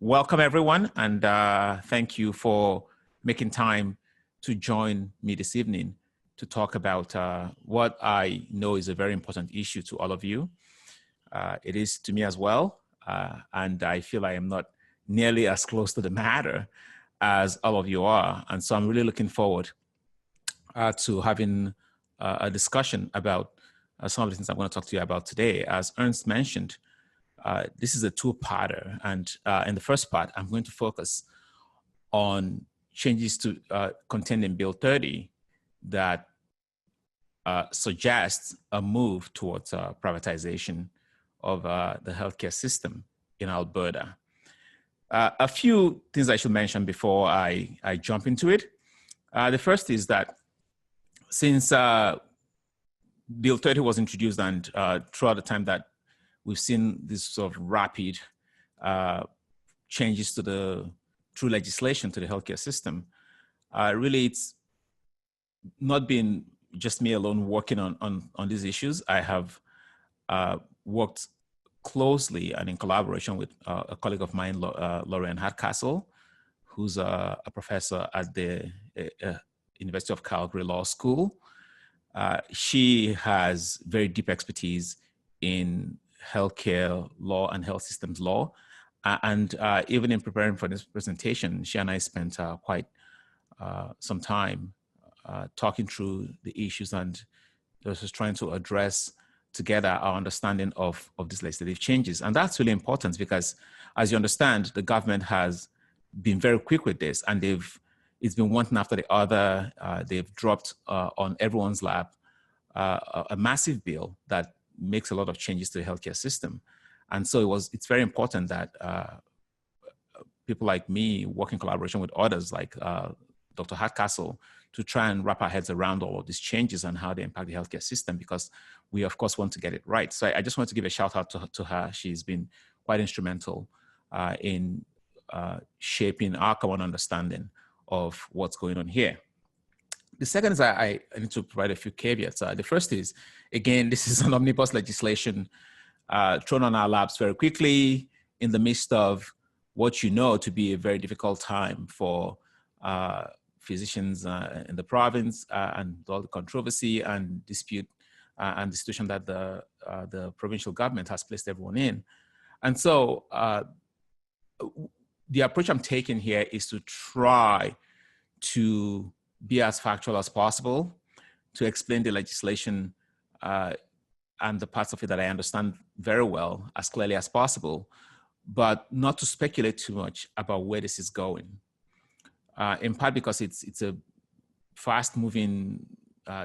Welcome, everyone, and thank you for making time to join me this evening to talk about what I know is a very important issue to all of you. It is to me as well, and I feel I am not nearly as close to the matter as all of you are. And so I'm really looking forward to having a discussion about some of the things I'm going to talk to you about today. As Ernst mentioned, this is a two-parter, and in the first part, I'm going to focus on changes to contained in Bill 30 that suggests a move towards privatization of the healthcare system in Alberta. A few things I should mention before I jump into it. The first is that since Bill 30 was introduced and throughout the time that we've seen this sort of rapid changes through legislation to the healthcare system. Really, it's not been just me alone working on these issues. I have worked closely and in collaboration with a colleague of mine, Lorraine Hardcastle, who's a professor at the University of Calgary Law School. She has very deep expertise in healthcare law and health systems law. And even in preparing for this presentation, she and I spent quite some time talking through the issues and just trying to address together our understanding of these legislative changes. And that's really important because, as you understand, the government has been very quick with this, and it's been one thing after the other. They've dropped on everyone's lap a massive bill that makes a lot of changes to the healthcare system. And so it's very important that people like me work in collaboration with others like Dr. Hardcastle to try and wrap our heads around all of these changes and how they impact the healthcare system, because we of course want to get it right. So I just want to give a shout out to her. She's been quite instrumental in shaping our common understanding of what's going on here. The second is I need to provide a few caveats. The first is, again, this is an omnibus legislation thrown on our laps very quickly in the midst of what you know to be a very difficult time for physicians in the province and all the controversy and dispute and the situation that the provincial government has placed everyone in. And so the approach I'm taking here is to try to be as factual as possible, to explain the legislation and the parts of it that I understand very well as clearly as possible, but not to speculate too much about where this is going. In part because it's a fast-moving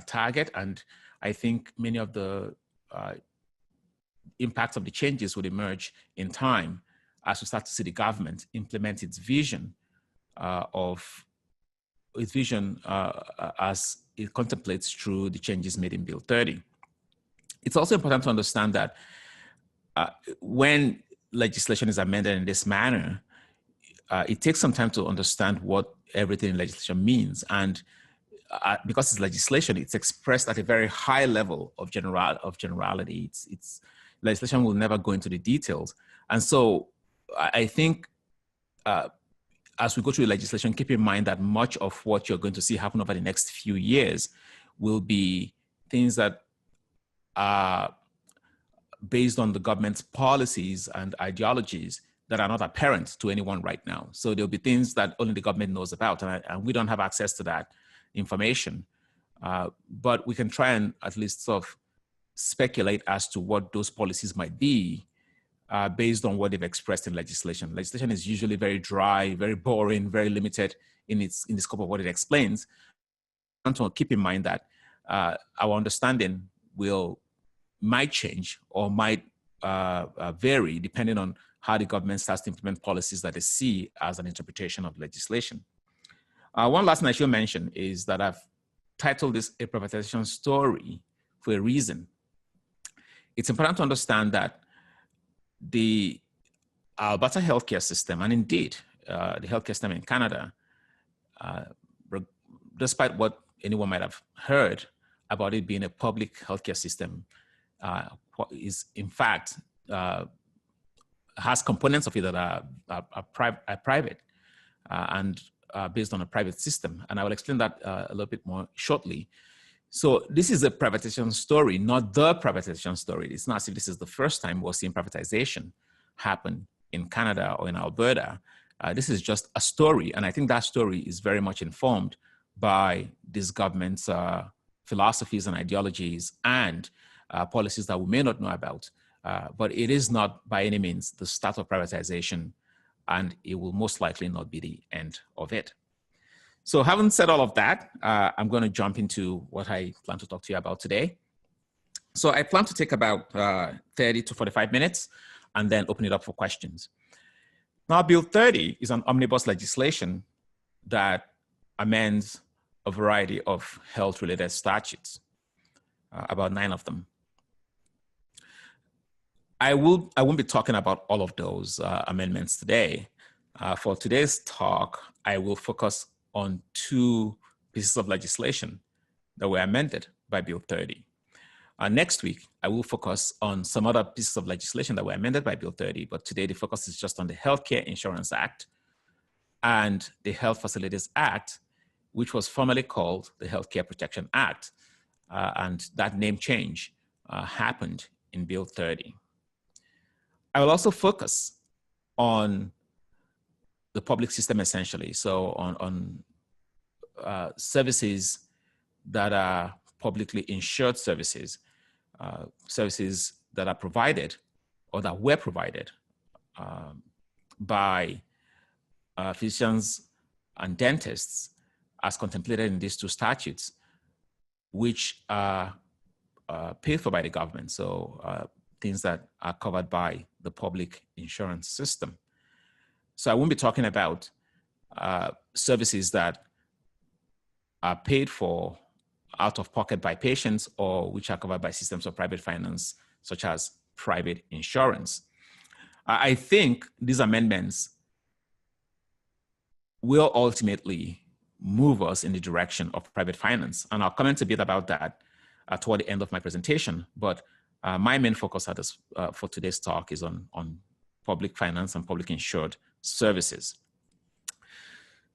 target, and I think many of the impacts of the changes would emerge in time as we start to see the government implement its vision as it contemplates through the changes made in Bill 30. It's also important to understand that when legislation is amended in this manner, it takes some time to understand what everything in legislation means. And because it's legislation, it's expressed at a very high level of generality. It's legislation will never go into the details. And so I think as we go through the legislation, keep in mind that much of what you're going to see happen over the next few years will be things that are based on the government's policies and ideologies that are not apparent to anyone right now. So there'll be things that only the government knows about, and we don't have access to that information. But we can try and at least sort of speculate as to what those policies might be based on what they've expressed in legislation. Legislation is usually very dry, very boring, very limited in the scope of what it explains. I want to keep in mind that our understanding might change or might vary depending on how the government starts to implement policies that they see as an interpretation of legislation. One last thing I should mention is that I've titled this a privatization story for a reason. It's important to understand that the Alberta healthcare system, and indeed the healthcare system in Canada, despite what anyone might have heard about it being a public healthcare system, is in fact has components of it that are private and based on a private system. And I will explain that a little bit more shortly. So this is a privatization story, not the privatization story. It's not as if this is the first time we're seeing privatization happen in Canada or in Alberta. This is just a story. And I think that story is very much informed by this government's philosophies and ideologies and policies that we may not know about. But it is not by any means the start of privatization, and it will most likely not be the end of it. So having said all of that, I'm going to jump into what I plan to talk to you about today. So I plan to take about 30 to 45 minutes and then open it up for questions. Now, Bill 30 is an omnibus legislation that amends a variety of health-related statutes, about 9 of them. I won't be talking about all of those amendments today. For today's talk, I will focus on 2 pieces of legislation that were amended by Bill 30. Next week, I will focus on some other pieces of legislation that were amended by Bill 30, but today the focus is just on the Healthcare Insurance Act and the Health Facilities Act, which was formerly called the Healthcare Protection Act. And that name change happened in Bill 30. I will also focus on the public system essentially. So on services that are publicly insured services, services that are provided or that were provided by physicians and dentists as contemplated in these 2 statutes, which are paid for by the government. So things that are covered by the public insurance system. So I won't be talking about services that are paid for out of pocket by patients or which are covered by systems of private finance, such as private insurance. I think these amendments will ultimately move us in the direction of private finance. And I'll comment a bit about that toward the end of my presentation. But my main focus for today's talk is on public finance and public insured services.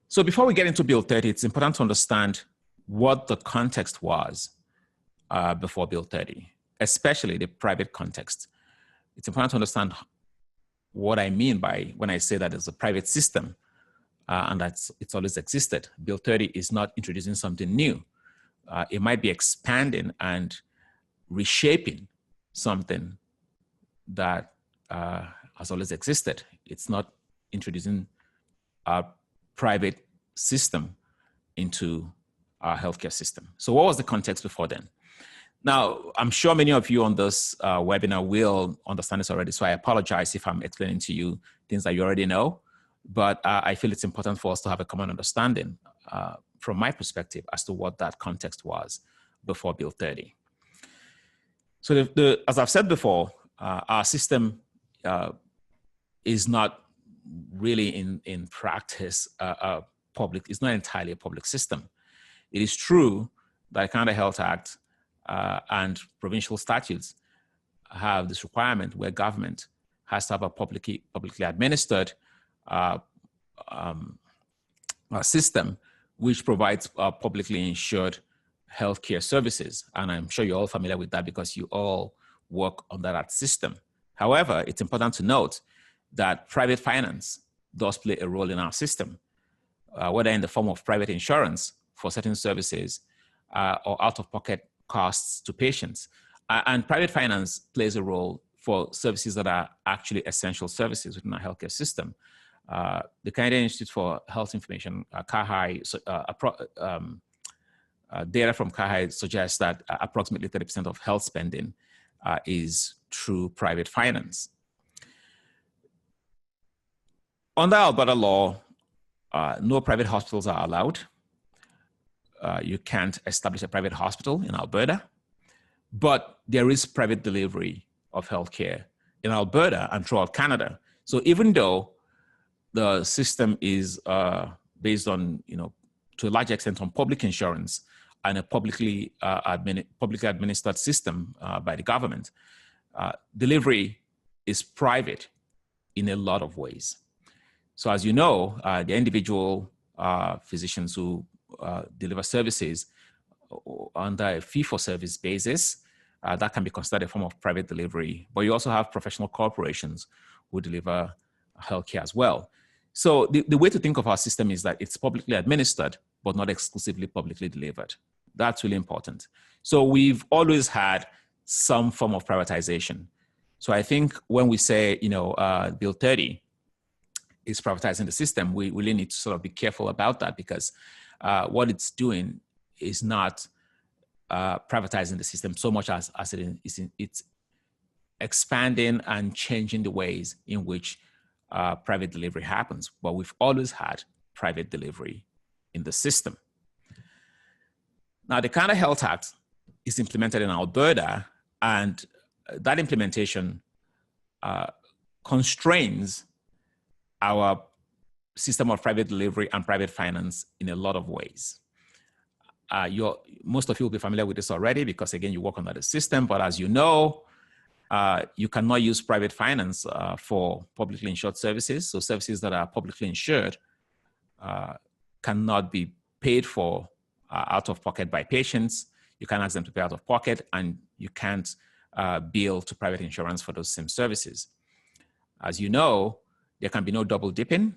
So before we get into Bill 30, it's important to understand what the context was before Bill 30, especially the private context. It's important to understand what I mean by when I say that it's a private system and that it's always existed. Bill 30 is not introducing something new. It might be expanding and reshaping something that has always existed. It's not introducing a private system into our healthcare system. So what was the context before then? Now, I'm sure many of you on this webinar will understand this already, so I apologize if I'm explaining to you things that you already know, but I feel it's important for us to have a common understanding from my perspective as to what that context was before Bill 30. So as I've said before, our system is not really in practice public, it's not entirely a public system. It is true that the Canada Health Act and provincial statutes have this requirement where government has to have a publicly administered system which provides publicly insured healthcare services. And I'm sure you're all familiar with that because you all work under that system. However, it's important to note that private finance does play a role in our system, whether in the form of private insurance for certain services or out-of-pocket costs to patients. And private finance plays a role for services that are actually essential services within our healthcare system. The Canadian Institute for Health Information, CAHI, data from CAHI suggests that approximately 30% of health spending is through private finance. Under Alberta law, no private hospitals are allowed. You can't establish a private hospital in Alberta, but there is private delivery of healthcare in Alberta and throughout Canada. So even though the system is based on, to a large extent on public insurance and a publicly administered system by the government, delivery is private in a lot of ways. So as you know, the individual physicians who deliver services under a fee-for-service basis, that can be considered a form of private delivery. But you also have professional corporations who deliver healthcare as well. So the way to think of our system is that it's publicly administered, but not exclusively publicly delivered. That's really important. So we've always had some form of privatization. So I think when we say, Bill 30 is privatizing the system, we really need to sort of be careful about that, because what it's doing is not privatizing the system so much as it's expanding and changing the ways in which private delivery happens. But we've always had private delivery in the system. Now, the Canada Health Act is implemented in Alberta, and that implementation constrains our system of private delivery and private finance in a lot of ways. Most of you will be familiar with this already because, again, you work under the system. But as you know, you cannot use private finance for publicly insured services. So services that are publicly insured cannot be paid for out of pocket by patients. You can't ask them to pay out of pocket, and you can't bill to private insurance for those same services. As you know, there can be no double dipping,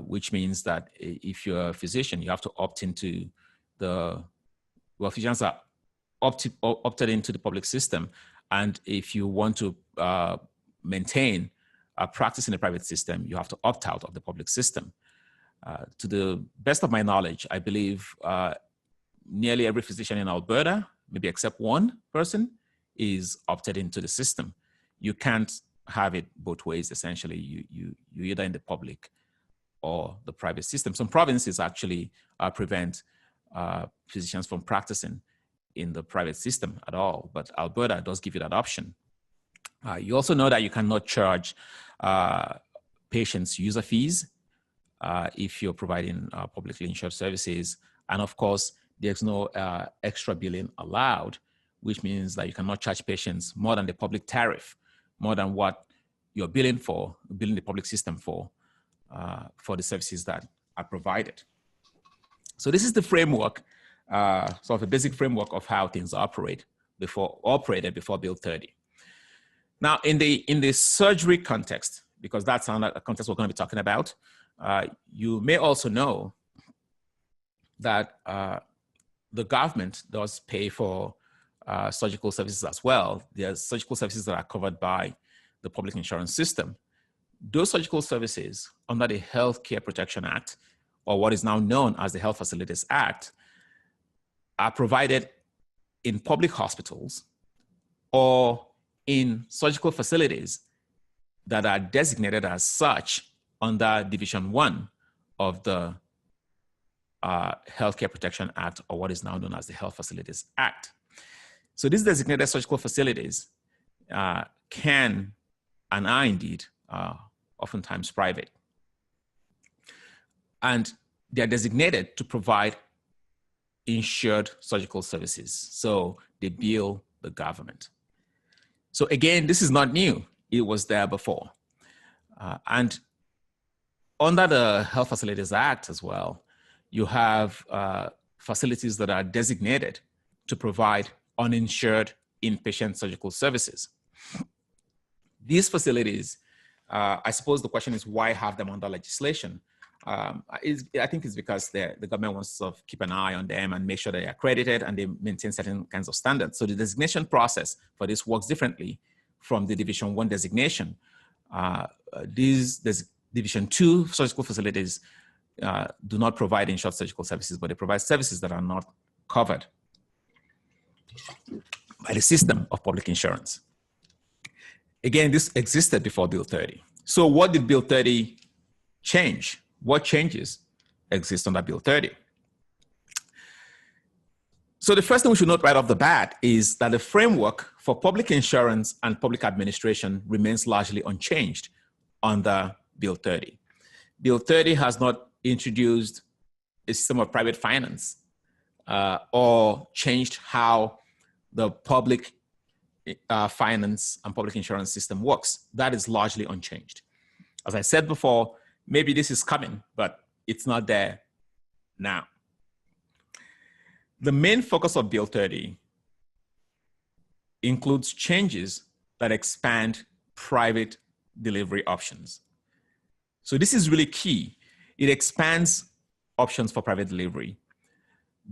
which means that if you're a physician, you have to opt into physicians are opted into the public system. And if you want to maintain a practice in the private system, you have to opt out of the public system. To the best of my knowledge, I believe nearly every physician in Alberta, maybe except one person, is opted into the system. You can't have it both ways, essentially. You're either in the public or the private system. Some provinces actually prevent physicians from practicing in the private system at all, but Alberta does give you that option. You also know that you cannot charge patients user fees if you're providing publicly insured services. And of course, there's no extra billing allowed, which means that you cannot charge patients more than the public tariff, more than what you're billing the public system for the services that are provided. So this is the framework, sort of a basic framework of how things operated before Bill 30. Now, in the surgery context, because that's a context we're going to be talking about, you may also know that the government does pay for surgical services as well. There are surgical services that are covered by the public insurance system. Those surgical services under the Healthcare Protection Act, or what is now known as the Health Facilities Act, are provided in public hospitals or in surgical facilities that are designated as such under Division 1 of the Healthcare Protection Act, or what is now known as the Health Facilities Act. So these designated surgical facilities can and are indeed oftentimes private. And they're designated to provide insured surgical services. So they bill the government. So again, this is not new. It was there before. And under the Health Facilities Act as well, you have facilities that are designated to provide uninsured inpatient surgical services. These facilities, I suppose the question is, why have them under legislation? I think it's because the government wants to sort of keep an eye on them and make sure they're accredited and they maintain certain kinds of standards. So the designation process for this works differently from the Division 1 designation. These Division 2 surgical facilities do not provide insured surgical services, but they provide services that are not covered by the system of public insurance. Again, this existed before Bill 30. So what did Bill 30 change? What changes exist under Bill 30? So the first thing we should note right off the bat is that the framework for public insurance and public administration remains largely unchanged under Bill 30. Bill 30 has not introduced a system of private finance or changed how the public finance and public insurance system works. That is largely unchanged. As I said before, maybe this is coming, but it's not there now. The main focus of Bill 30 includes changes that expand private delivery options. So this is really key. It expands options for private delivery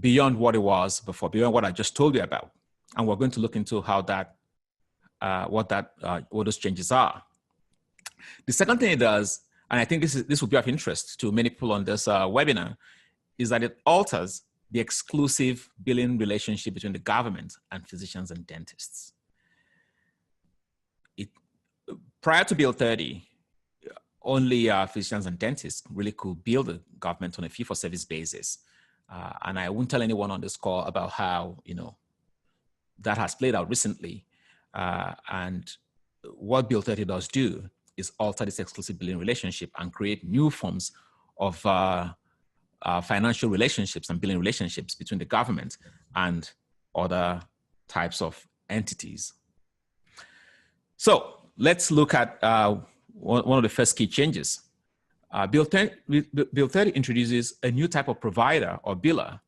beyond what it was before, beyond what I just told you about. And we're going to look into how that, what those changes are. The second thing it does, and I think this will be of interest to many people on this webinar, is that it alters the exclusive billing relationship between the government and physicians and dentists. Prior to Bill 30, only physicians and dentists really could bill the government on a fee-for-service basis. And I won't tell anyone on this call about how, that has played out recently. And what Bill 30 does do is alter this exclusive billing relationship and create new forms of financial relationships and billing relationships between the government and other types of entities. So let's look at one of the first key changes. Bill 30 introduces a new type of provider or biller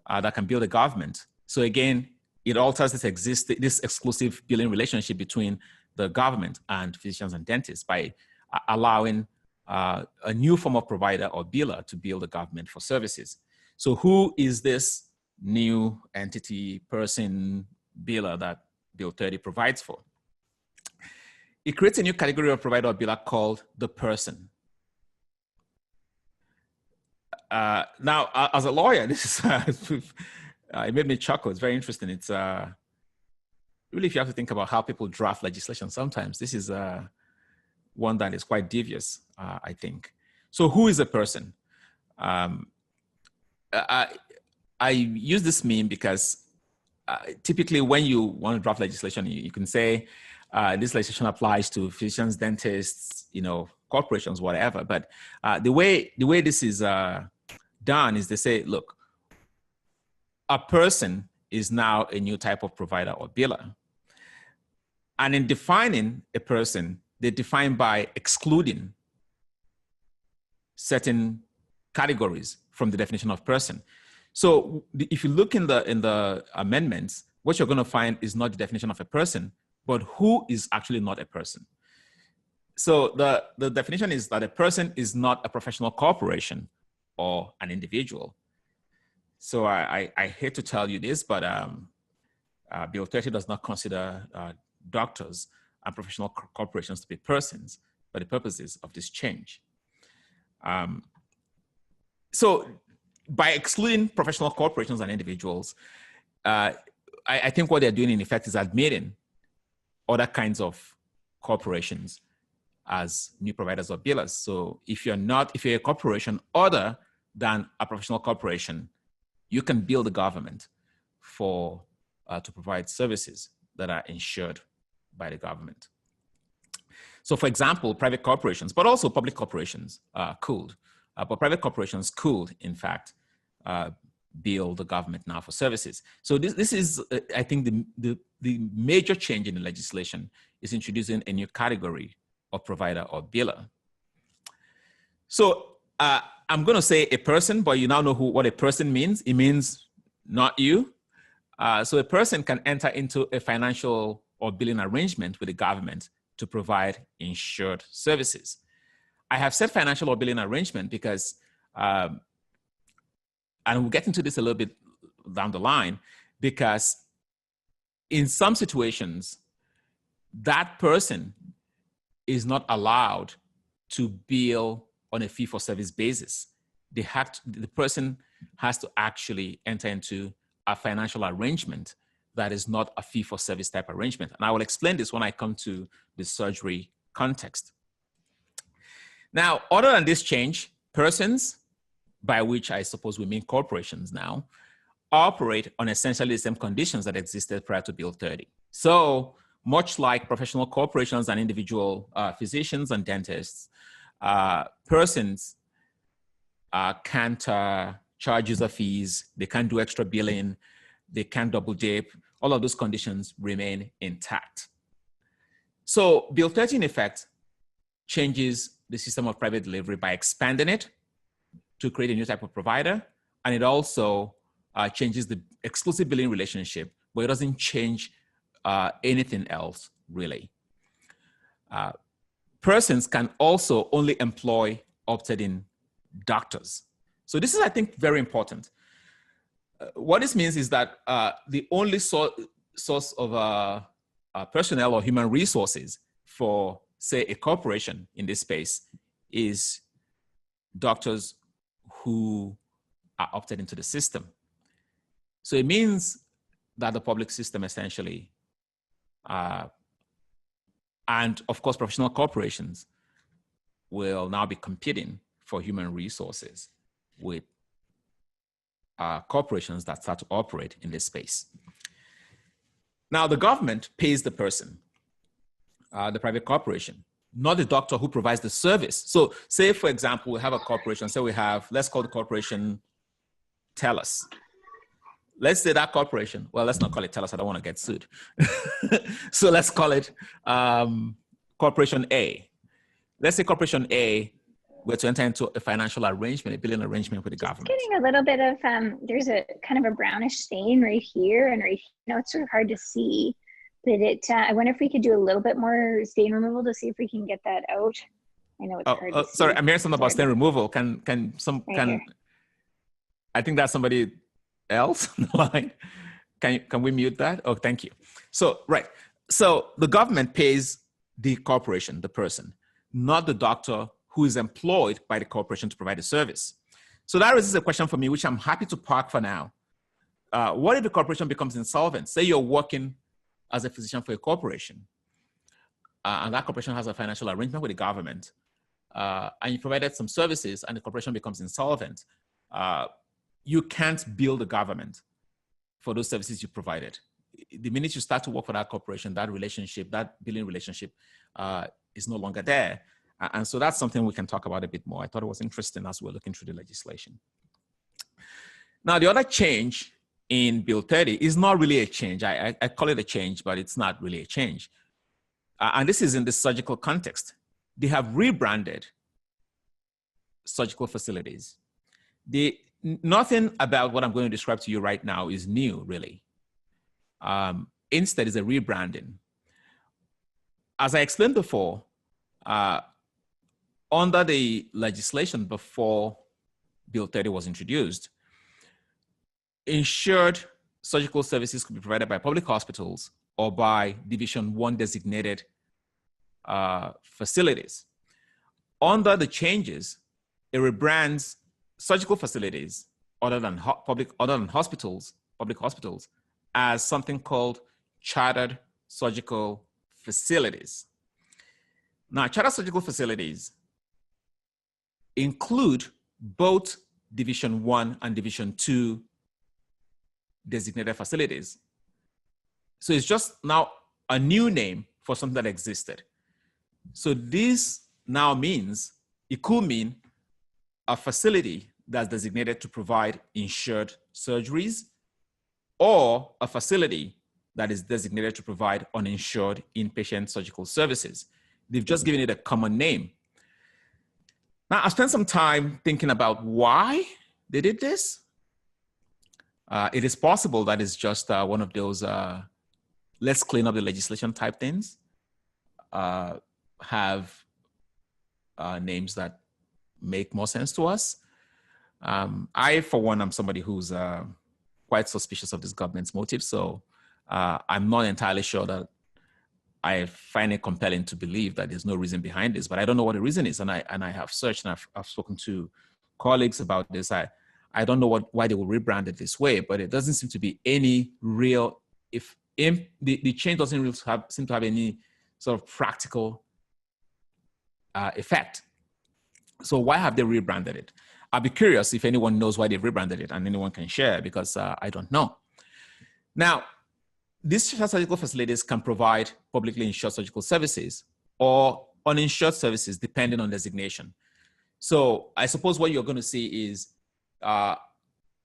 that can bill the government. So again, it alters this exclusive billing relationship between the government and physicians and dentists by allowing a new form of provider or biller to bill the government for services. So who is this new entity, person, biller that Bill 30 provides for? It creates a new category of provider or biller called the person. Now, as a lawyer, this is it made me chuckle. It's very interesting. It's really, if you have to think about how people draft legislation, sometimes this is one that is quite devious, I think. So who is a person? I use this meme because typically when you want to draft legislation, you can say this legislation applies to physicians, dentists, corporations, whatever. But the way this is done is they say, look, a person is now a new type of provider or biller. And in defining a person, they define by excluding certain categories from the definition of person. So if you look in the amendments, what you're going to find is not the definition of a person, but who is actually not a person. So the definition is that a person is not a professional corporation or an individual. So I hate to tell you this, but Bill 30 does not consider doctors and professional corporations to be persons for the purposes of this change. So by excluding professional corporations and individuals, I think what they're doing in effect is admitting other kinds of corporations as new providers or billers. So if you're a corporation other than a professional corporation, you can bill the government to provide services that are insured by the government. So for example, private corporations, but also public corporations could, but private corporations could, in fact, bill the government now for services. So this is, I think, the major change in the legislation is introducing a new category of provider or biller. So I'm going to say a person, but you now know what a person means. It means not you. So a person can enter into a financial or billing arrangement with the government to provide insured services. I have said financial or billing arrangement because, and we'll get into this a little bit down the line, because in some situations, that person is not allowed to bill on a fee-for-service basis. The person has to actually enter into a financial arrangement that is not a fee-for-service type arrangement. And I will explain this when I come to the surgery context. Now, other than this change, persons, by which I suppose we mean corporations now, operate on essentially the same conditions that existed prior to Bill 30. So much like professional corporations and individual physicians and dentists, persons can't charge user fees, they can't do extra billing, they can't double dip. All of those conditions remain intact. So Bill 30 in effect changes the system of private delivery by expanding it to create a new type of provider. And it also changes the exclusive billing relationship, but it doesn't change anything else, really. Persons can also only employ opted-in doctors. So this is, I think, very important. What this means is that the only source of personnel or human resources for, say, a corporation in this space is doctors who are opted into the system. So it means that the public system essentially, and of course, professional corporations will now be competing for human resources with corporations that start to operate in this space. Now, the government pays the person, the private corporation, not the doctor who provides the service. So say, for example, we have a corporation, so we have, let's call the corporation TELUS. Let's say that corporation, well, let's not call it TELUS, I don't want to get sued. So let's call it Corporation A. Let's say Corporation A were to enter into a financial arrangement, a billing arrangement with the government. Getting a little bit of, there's a kind of a brownish stain right here, and right, it's sort of hard to see, but I wonder if we could do a little bit more stain removal to see if we can get that out. I know it's hard to see. Sorry, I'm hearing something about stain removal. I think that's somebody else on the line. Can we mute that? Oh, thank you. So, right. So the government pays the corporation, the person, not the doctor who is employed by the corporation to provide a service. So that raises a question for me, which I'm happy to park for now. What if the corporation becomes insolvent? Say you're working as a physician for a corporation, and that corporation has a financial arrangement with the government, and you provided some services and the corporation becomes insolvent. You can't bill the government for those services you provided. The minute you start to work for that corporation, that relationship, that billing relationship is no longer there. And so that's something we can talk about a bit more. I thought it was interesting as we're looking through the legislation. Now, the other change in Bill 30 is not really a change. I call it a change, but it's not really a change. And this is in the surgical context. They have rebranded surgical facilities. Nothing about what I'm going to describe to you right now is new, really. Instead, it's a rebranding. As I explained before, under the legislation before Bill 30 was introduced, insured surgical services could be provided by public hospitals or by Division 1 designated facilities. Under the changes, it rebrands surgical facilities other than public hospitals as something called chartered surgical facilities. Now, chartered surgical facilities include both Division 1 and Division 2 designated facilities. So it's just now a new name for something that existed. So this now means, it could mean a facility that's designated to provide insured surgeries, or a facility that is designated to provide uninsured inpatient surgical services. They've just given it a common name. Now, I spent some time thinking about why they did this. It is possible that it's just one of those let's clean up the legislation type things. Have names that make more sense to us. I, for one, am somebody who's quite suspicious of this government's motives. So I'm not entirely sure that I find it compelling to believe that there's no reason behind this, but I don't know what the reason is. And I have searched and I've spoken to colleagues about this. I don't know why they will rebrand it this way, but it doesn't seem to be any real, if the change doesn't really seem to have any sort of practical effect. So why have they rebranded it? I'll be curious if anyone knows why they've rebranded it and anyone can share, because I don't know. Now, these surgical facilities can provide publicly insured surgical services or uninsured services depending on designation. So I suppose what you're going to see is,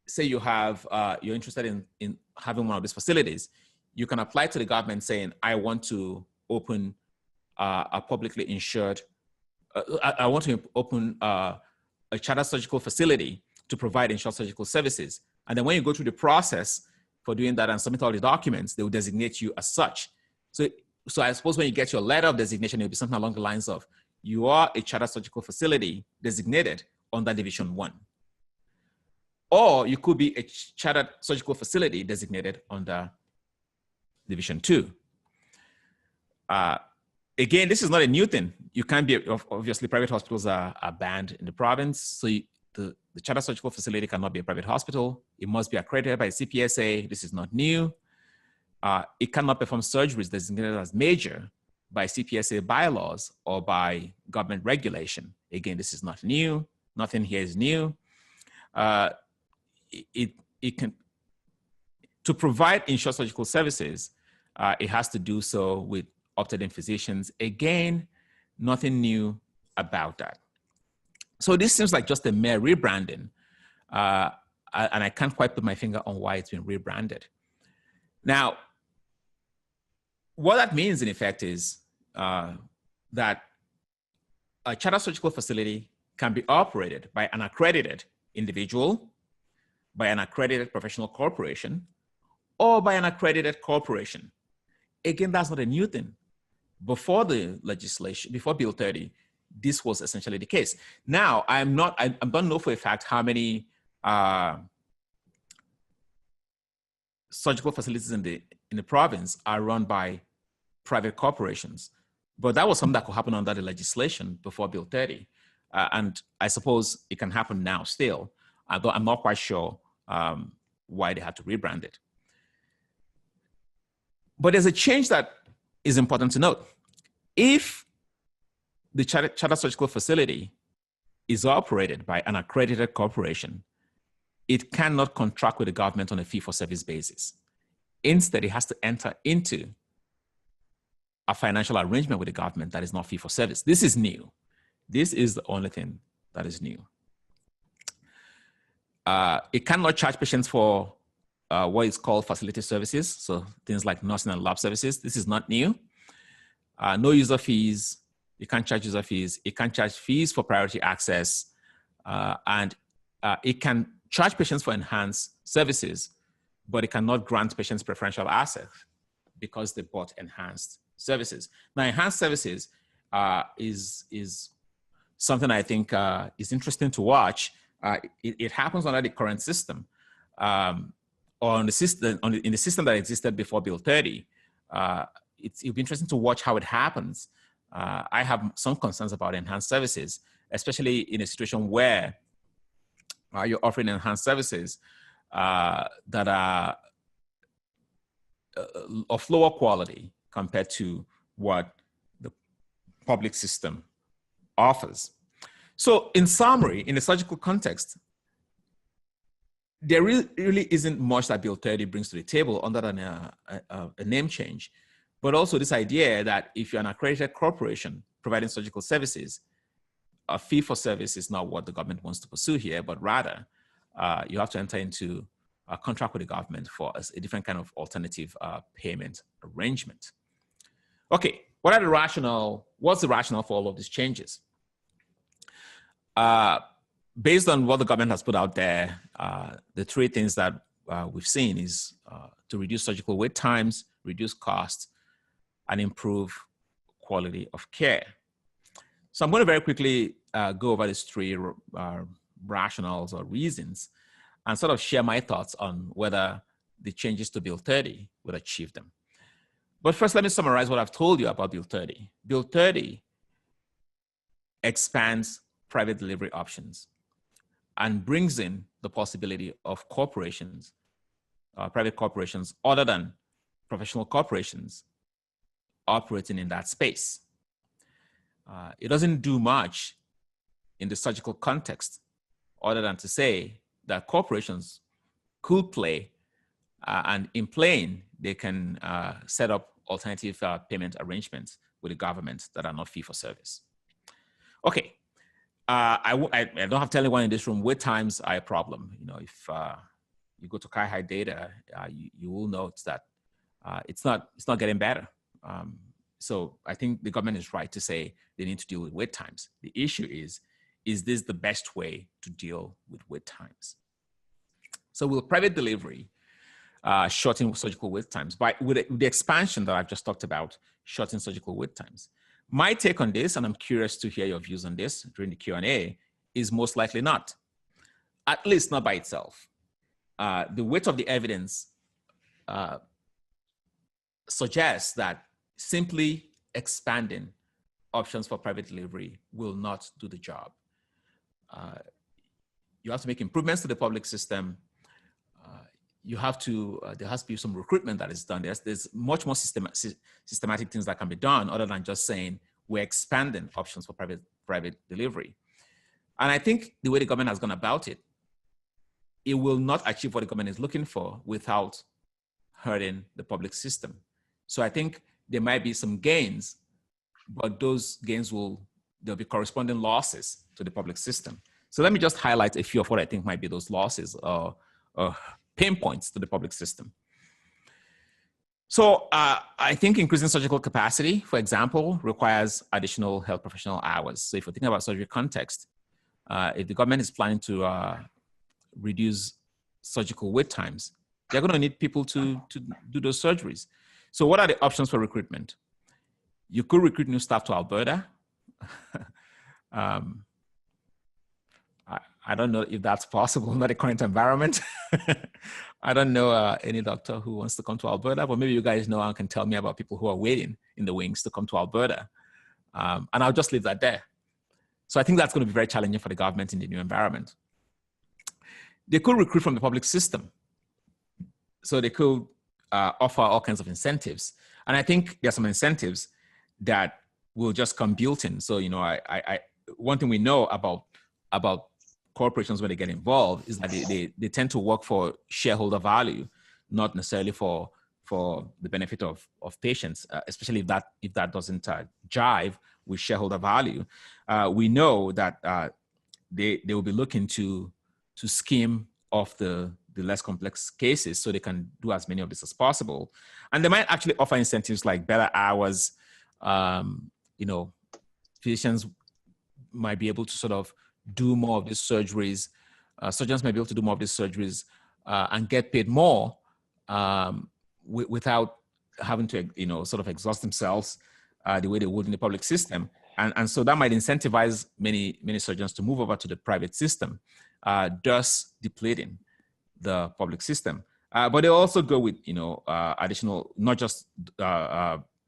say you have, you're interested in having one of these facilities, you can apply to the government saying, I want to open a publicly insured I want to open a chartered surgical facility to provide insured surgical services. And then when you go through the process for doing that and submit all the documents, they will designate you as such. So I suppose when you get your letter of designation, it'll be something along the lines of, you are a chartered surgical facility designated under Division 1. Or you could be a chartered surgical facility designated under Division 2. Again, this is not a new thing. You can't be, obviously private hospitals are banned in the province. So the chartered surgical facility cannot be a private hospital. It must be accredited by CPSA. This is not new. It cannot perform surgeries designated as major by CPSA bylaws or by government regulation. Again, this is not new. Nothing here is new. It can, to provide insured surgical services, it has to do so with opted-in physicians. Again, nothing new about that. So this seems like just a mere rebranding, and I can't quite put my finger on why it's been rebranded. Now, what that means in effect is that a chartered surgical facility can be operated by an accredited individual, by an accredited professional corporation, or by an accredited corporation. Again, that's not a new thing. Before the legislation, before Bill 30, this was essentially the case. Now, I don't know for a fact how many surgical facilities in the province are run by private corporations, but that was something that could happen under the legislation before Bill 30. And I suppose it can happen now still, although I'm not quite sure why they had to rebrand it. But there's a change that is important to note. If the chartered surgical facility is operated by an accredited corporation, it cannot contract with the government on a fee-for-service basis. Instead, it has to enter into a financial arrangement with the government that is not fee-for-service. This is new. This is the only thing that is new. It cannot charge patients for what is called facility services, so things like nursing and lab services. This is not new. No user fees. You can't charge user fees. It can't charge fees for priority access. And it can charge patients for enhanced services, but it cannot grant patients preferential access because they bought enhanced services. Now, enhanced services is something I think is interesting to watch. It happens under the current system. Or in the system that existed before Bill 30, it'll be interesting to watch how it happens. I have some concerns about enhanced services, especially in a situation where you're offering enhanced services that are of lower quality compared to what the public system offers. So in summary, in the surgical context, there really isn't much that Bill 30 brings to the table other than a name change, but also this idea that if you're an accredited corporation providing surgical services, a fee for service is not what the government wants to pursue here, but rather you have to enter into a contract with the government for a different kind of alternative payment arrangement. Okay, what's the rationale for all of these changes? Based on what the government has put out there, the three things that we've seen is to reduce surgical wait times, reduce costs, and improve quality of care. So I'm going to very quickly go over these three rationales or reasons and sort of share my thoughts on whether the changes to Bill 30 would achieve them. But first, let me summarize what I've told you about Bill 30. Bill 30 expands private delivery options and brings in the possibility of corporations, private corporations other than professional corporations operating in that space. It doesn't do much in the surgical context other than to say that corporations could play, and in playing, they can set up alternative payment arrangements with the government that are not fee for service. Okay. I don't have to tell anyone in this room, wait times are a problem. You know, if you go to Kai data, you will note that it's not getting better. So I think the government is right to say they need to deal with wait times. The issue is this the best way to deal with wait times? So will private delivery shorten surgical wait times with the expansion that I've just talked about, shorten surgical wait times? My take on this, and I'm curious to hear your views on this during the Q&A, is most likely not, at least not by itself. The weight of the evidence suggests that simply expanding options for private delivery will not do the job. You have to make improvements to the public system. You have to, there has to be some recruitment that is done. There's much more systematic things that can be done other than just saying we're expanding options for private delivery. And I think the way the government has gone about it, it will not achieve what the government is looking for without hurting the public system. So I think there might be some gains, but those gains there'll be corresponding losses to the public system. So let me just highlight a few of what I think might be those losses or pain points to the public system. So I think increasing surgical capacity, for example, requires additional health professional hours. So if we're thinking about surgery context, if the government is planning to reduce surgical wait times, they're going to need people to do those surgeries. So what are the options for recruitment? You could recruit new staff to Alberta. I don't know if that's possible in the current environment. I don't know any doctor who wants to come to Alberta, but maybe you guys know and can tell me about people who are waiting in the wings to come to Alberta. And I'll just leave that there. So I think that's going to be very challenging for the government in the new environment. They could recruit from the public system. So they could offer all kinds of incentives. And I think there are some incentives that will just come built in. So, one thing we know about corporations when they get involved is that they tend to work for shareholder value, not necessarily for the benefit of patients, especially if that doesn't jive with shareholder value. We know that they will be looking to skim off the less complex cases so they can do as many of this as possible. And they might actually offer incentives like better hours. Physicians might be able to sort of do more of these surgeries. Surgeons might be able to do more of these surgeries and get paid more without having to, sort of exhaust themselves the way they would in the public system. And so that might incentivize many surgeons to move over to the private system, thus depleting the public system. But they also go with, additional, not just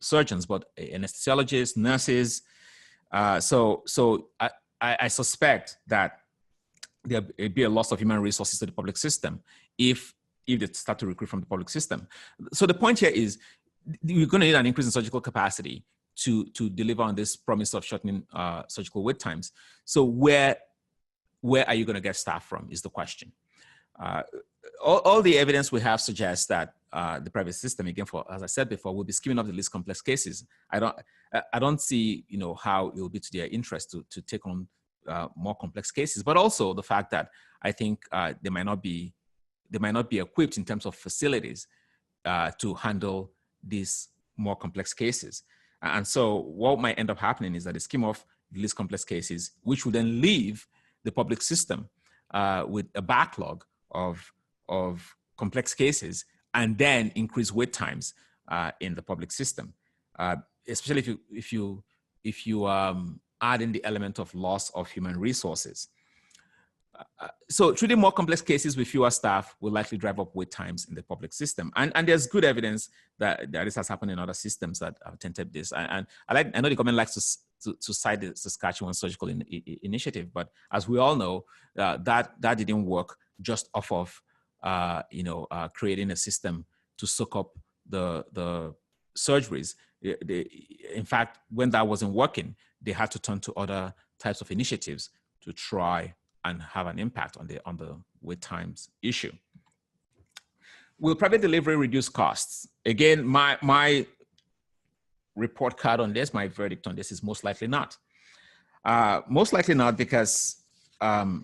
surgeons, but anesthesiologists, nurses. So I suspect that there'll be a loss of human resources to the public system if they start to recruit from the public system. So the point here is we're going to need an increase in surgical capacity to deliver on this promise of shortening surgical wait times. So where are you going to get staff from is the question. All the evidence we have suggests that the private system, again, as I said before, will be skimming off the least complex cases. I don't see, how it will be to their interest to take on more complex cases, but also the fact that I think they might not be equipped in terms of facilities to handle these more complex cases. And so what might end up happening is that they skim off the least complex cases, which will then leave the public system with a backlog of complex cases, and then increase wait times in the public system, especially if you add in the element of loss of human resources. So treating more complex cases with fewer staff will likely drive up wait times in the public system. And there's good evidence that this has happened in other systems that have attempted this. And I know the government likes to cite the Saskatchewan Surgical Initiative, but as we all know, that didn't work just off of creating a system to soak up the surgeries. In fact, when that wasn't working, they had to turn to other types of initiatives to try and have an impact on the wait times issue. Will private delivery reduce costs? Again, my report card on this, my verdict on this is most likely not. Most likely not because, again,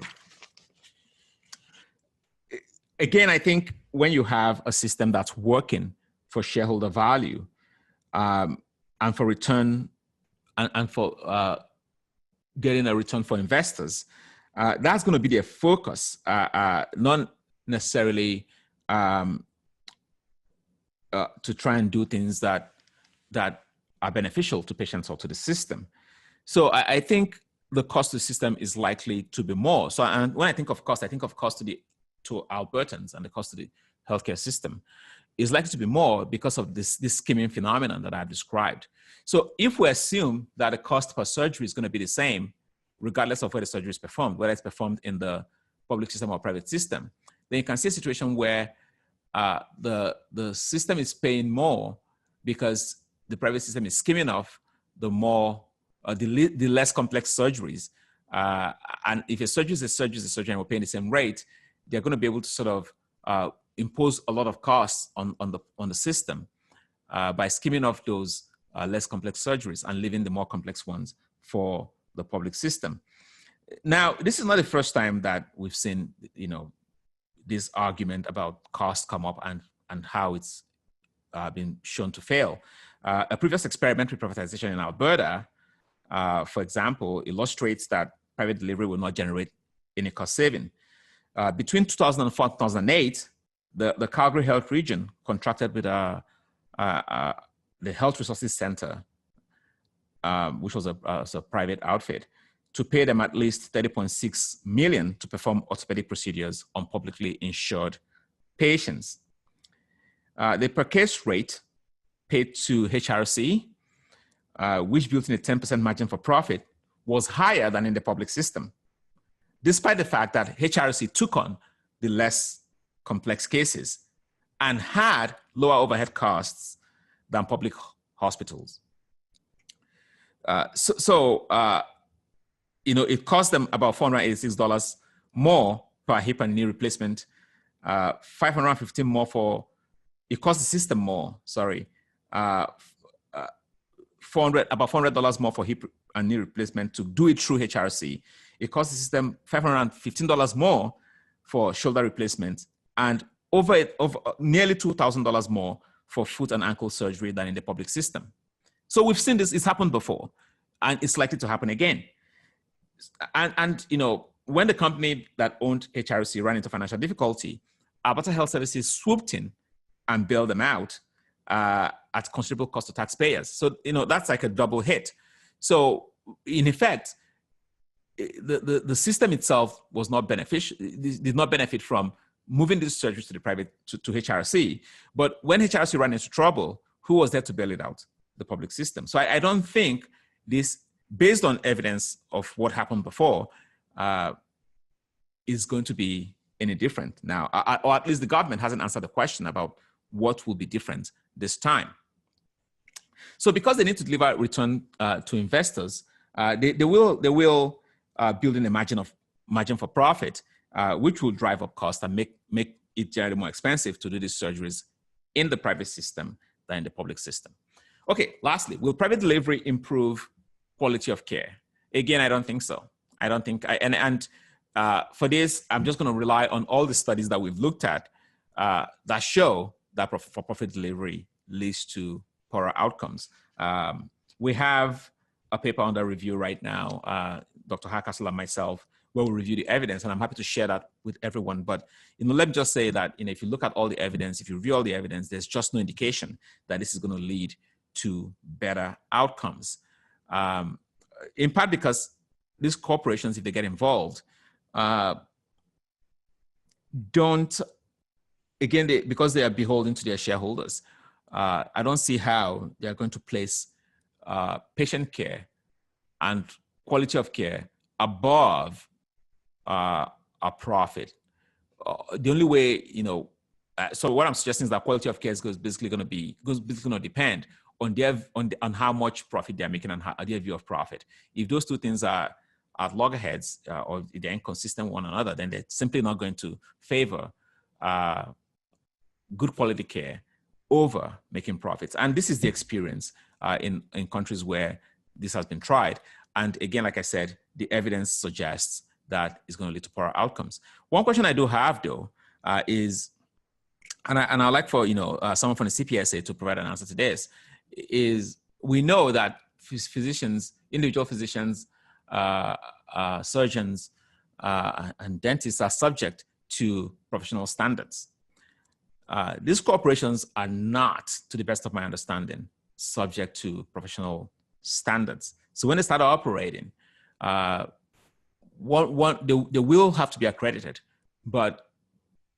I think when you have a system that's working for shareholder value, and and for return and for getting a return for investors. That's going to be their focus, not necessarily to try and do things that are beneficial to patients or to the system. So I think the cost to the system is likely to be more. So and when I think of cost to Albertans, and the cost to the healthcare system is likely to be more because of this skimming phenomenon that I've described. So if we assume that the cost per surgery is going to be the same, regardless of where the surgery is performed, whether it's performed in the public system or private system, then you can see a situation where the system is paying more because the private system is skimming off the less complex surgeries. And if a surgery is a surgery and we're paying the same rate, they're going to be able to sort of impose a lot of costs on the system by skimming off those less complex surgeries and leaving the more complex ones for the public system. Now, this is not the first time that we've seen, this argument about cost come up and how it's been shown to fail. A previous experiment with privatization in Alberta, for example, illustrates that private delivery will not generate any cost saving. Between 2004 and 2008, the Calgary Health Region contracted with the Health Resources Center, which was a private outfit, to pay them at least $30.6 million to perform orthopedic procedures on publicly insured patients. The per case rate paid to HRC, which built in a 10% margin for profit, was higher than in the public system, despite the fact that HRC took on the less complex cases and had lower overhead costs than public hospitals. It cost them about $486 more per hip and knee replacement, $515 more it cost the system more, about $400 more for hip and knee replacement to do it through HRC. It cost the system $515 more for shoulder replacement and over nearly $2,000 more for foot and ankle surgery than in the public system. So we've seen this, it's happened before, and it's likely to happen again. And when the company that owned HRC ran into financial difficulty, Alberta Health Services swooped in and bailed them out at considerable cost to taxpayers. So, that's like a double hit. So in effect, the system itself was not beneficial, did not benefit from moving these surgeries to the private, to HRC. But when HRC ran into trouble, who was there to bail it out? The public system. So I don't think this, based on evidence of what happened before, is going to be any different now, or at least the government hasn't answered the question about what will be different this time. So because they need to deliver return to investors, they will build in a margin for profit, which will drive up costs and make it generally more expensive to do these surgeries in the private system than in the public system. Okay, lastly, will private delivery improve quality of care? Again, I don't think so. I don't think, for this, I'm just going to rely on all the studies that we've looked at that show that for-profit delivery leads to poorer outcomes. We have a paper under review right now, Dr. Hardcastle and myself, where we review the evidence, and I'm happy to share that with everyone. But let me just say that if you look at all the evidence, if you review all the evidence, there's just no indication that this is going to lead to better outcomes. In part because these corporations, if they get involved, because they are beholden to their shareholders, I don't see how they are going to place patient care and quality of care above a profit. The only way, so what I'm suggesting is that quality of care is basically going to depend on how much profit they're making and their view of profit. If those two things are at loggerheads or they're inconsistent with one another, then they're simply not going to favor good quality care over making profits. And this is the experience in countries where this has been tried. And again, like I said, the evidence suggests that it's going to lead to poorer outcomes. One question I do have, though, is, and I'd like for someone from the CPSA to provide an answer to this, is we know that physicians, individual physicians, surgeons, and dentists are subject to professional standards. These corporations are not, to the best of my understanding, subject to professional standards. So when they start operating, they will have to be accredited, but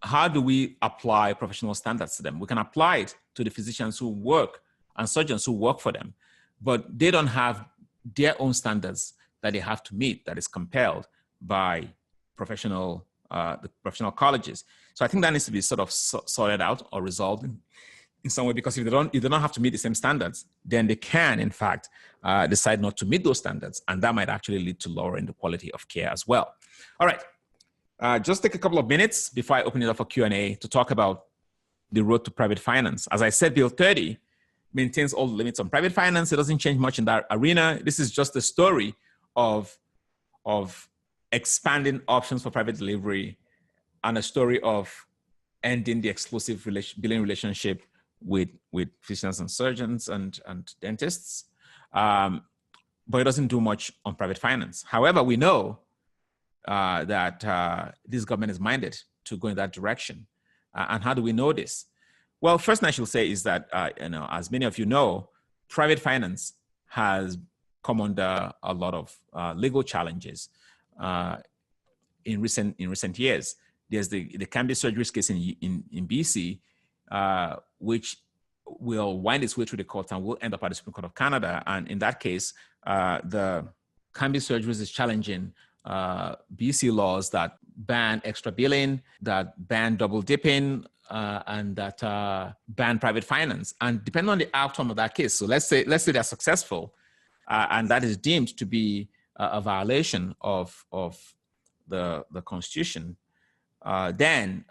how do we apply professional standards to them? We can apply it to the physicians who work and surgeons who work for them, but they don't have their own standards that they have to meet that is compelled by the professional colleges. So I think that needs to be sort of sorted out or resolved in some way, because if they don't have to meet the same standards, then they can, in fact, decide not to meet those standards, and that might actually lead to lowering the quality of care as well. All right. Just take a couple of minutes before I open it up for Q&A to talk about the road to private finance. As I said, Bill 30 maintains all the limits on private finance. It doesn't change much in that arena. This is just a story of expanding options for private delivery and a story of ending the exclusive billing relationship with physicians and surgeons and dentists. But it doesn't do much on private finance. However, we know that this government is minded to go in that direction. And how do we know this? Well, first thing I should say is that, as many of you know, private finance has come under a lot of legal challenges in recent years. There's the Cambridge surgeries case in BC, which will wind its way through the courts and will end up at the Supreme Court of Canada. And in that case, the Cambridge surgeries is challenging BC laws that ban extra billing, that ban double dipping, and that ban private finance. And depending on the outcome of that case, so let's say they're successful, and that is deemed to be a violation of the Constitution, then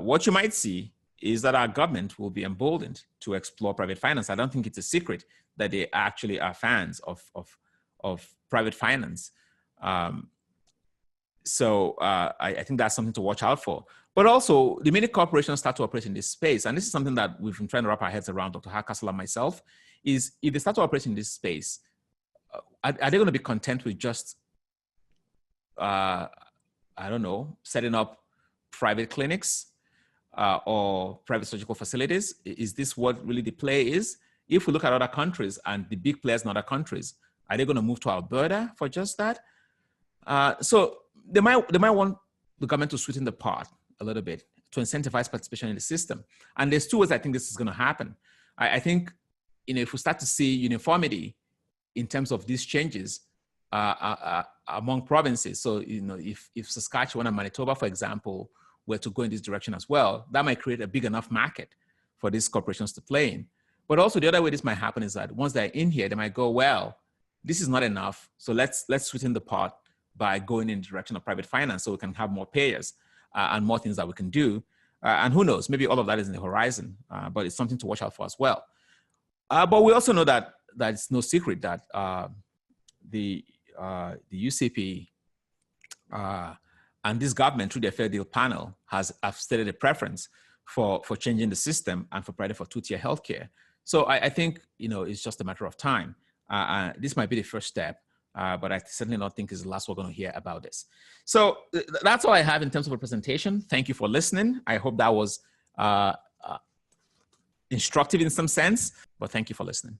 what you might see is that our government will be emboldened to explore private finance. I don't think it's a secret that they actually are fans of private finance. So I think that's something to watch out for. But also, the minute corporations start to operate in this space, and this is something that we've been trying to wrap our heads around, Dr. Hardcastle and myself, is if they start to operate in this space, are they going to be content with just, setting up private clinics or private surgical facilities? Is this what really the play is? If we look at other countries and the big players in other countries, are they going to move to Alberta for just that? So they might want the government to sweeten the pot a little bit to incentivize participation in the system. And there's two ways I think this is going to happen. I think, if we start to see uniformity in terms of these changes among provinces. So, if Saskatchewan and Manitoba, for example, were to go in this direction as well, that might create a big enough market for these corporations to play in. But also the other way this might happen is that once they're in here, they might go, well, this is not enough. So let's sweeten the pot by going in the direction of private finance so we can have more payers and more things that we can do. And who knows, maybe all of that is in the horizon, but it's something to watch out for as well. But we also know that it's no secret that the UCP and this government through their Fair Deal panel have stated a preference for changing the system and for providing for two-tier healthcare. So I think, it's just a matter of time. This might be the first step, but I certainly don't think is the last we're going to hear about this. So that's all I have in terms of a presentation. Thank you for listening. I hope that was instructive in some sense, but thank you for listening.